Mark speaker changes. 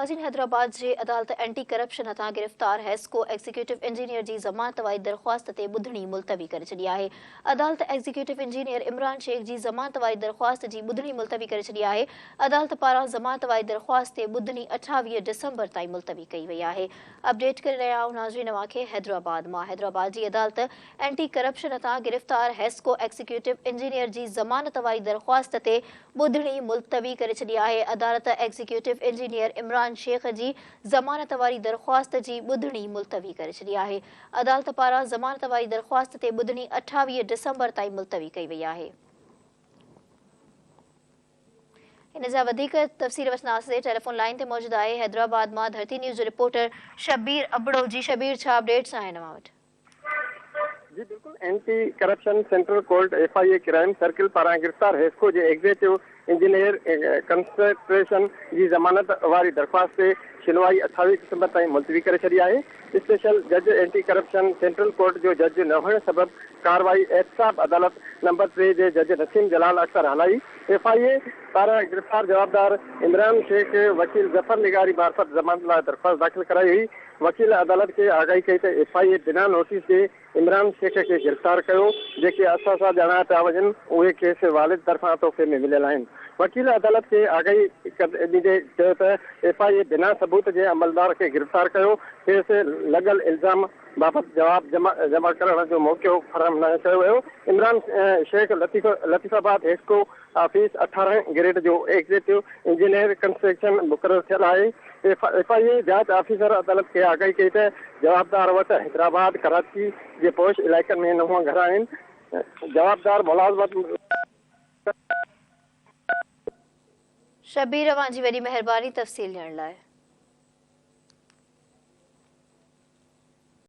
Speaker 1: नाज़रीन, हैदराबाद जे अदालत anti corruption हथां गिरफ़्तार हेस्को एग्जीक्यूटिव इंजीनियर जी ज़मानत वारी दरख़्वास्त ते ॿुधणी मुलतवी करे छॾी आहे। अदालत एग्जीक्यूटिव इंजीनियर इमरान शेख जी ज़मानत वारी दरख़्वास्त जी ॿुधणी मुलतवी करे छॾी आहे। अदालत पारां ज़मानत वारी दरख़्वास्त ते ॿुधणी 28 डिसंबर ताईं मुलतवी कई वई आहे। अपडेट करे रहिया आहियूं नाज़रीन अव्हांखे हैदराबाद मां। हैदराबाद जी अदालत एंटी करप्शन हथां गिरफ़्तार हेस्को एग्जीक्यूटिव इंजीनियर जी ज़मानत वारी दरख़्वास्त ते ॿुधणी मुलतवी करे छॾी आहे। अदालत एग्जीक्यूटिव इंजीनियर इमरान शेख जी ज़मानत वारी दरख़्वास्त जी ॿुधणी मुलतवी करे छॾी आहे। अदालत पारां ज़मानत वारी दरख़्वास्त ते ॿुधणी 28 डिसंबर ताईं मुलतवी कई वई आहे। इन जा वधीक तफ़सील वठंदासीं। टेलीफोन लाइन ते मौजूद आहे हैदराबाद मां धरती न्यूज़ जो रिपोर्टर शबीर अबड़ो जी। शबीर, छा अपडेट्स आहिनि अव्हां वटि?
Speaker 2: जी बिल्कुल, anti corruption central court FIA crime circle पारां गिरफ़्तार हेस्को जे एग्जीक्यूटिव इंजीनियर कंसंट्रेशन जी ज़मानत वारी दरख़्वास्त ते सुनवाई 28 डिसंबर ताईं मुलतवी करे छॾी आहे। स्पेशल जज एंटी करप्शन सेंट्रल कोर्ट जो जज न हुअण सबबि कार्रवाई एहतसाब अदालत नंबर 3 जे जज नसीम जलाल अख्तर हलाई। FIA पारां गिरफ़्तार जवाबदार इमरान शेख वकील जफर निगारी मार्फत ज़मानत लाइ दरख़्वास्त दाख़िल कराई हुई। वकील अदालत खे आगाही कई त FIA बिना नोटिस जे इमरान शेख खे गिरफ़्तार कयो। जेके असां ॼाणा पिया वञनि उहे खेसि वालिद तरफ़ां तोहफ़े में मिलियल आहिनि। वकील अदालत खे आगाही ॾींदे चयो त FIA बिना सबूत जे अमलदार खे गिरफ़्तार कयो। खेसि लॻल इल्ज़ाम बाबति जवाब जमा करण जो मौक़ो फराहम न कयो वियो। इमरान शेख लतीफ़ाबाद हेस्को ऑफिस 18 ग्रेड जो एग्जीक्यूटिव इंजीनियर कंस्ट्रक्शन मुक़ररु थियल आहे। FIA जांच ऑफिसर अदालत खे आगाही कई त जवाबदार वटि हैदराबाद कराची जे पोश इलाइक़नि में 9 घर आहिनि। जवाबदार मुलाज़मत।
Speaker 1: शबीर, अव्हां जी वॾी महिरबानी तफ़सील ॾियण लाइ।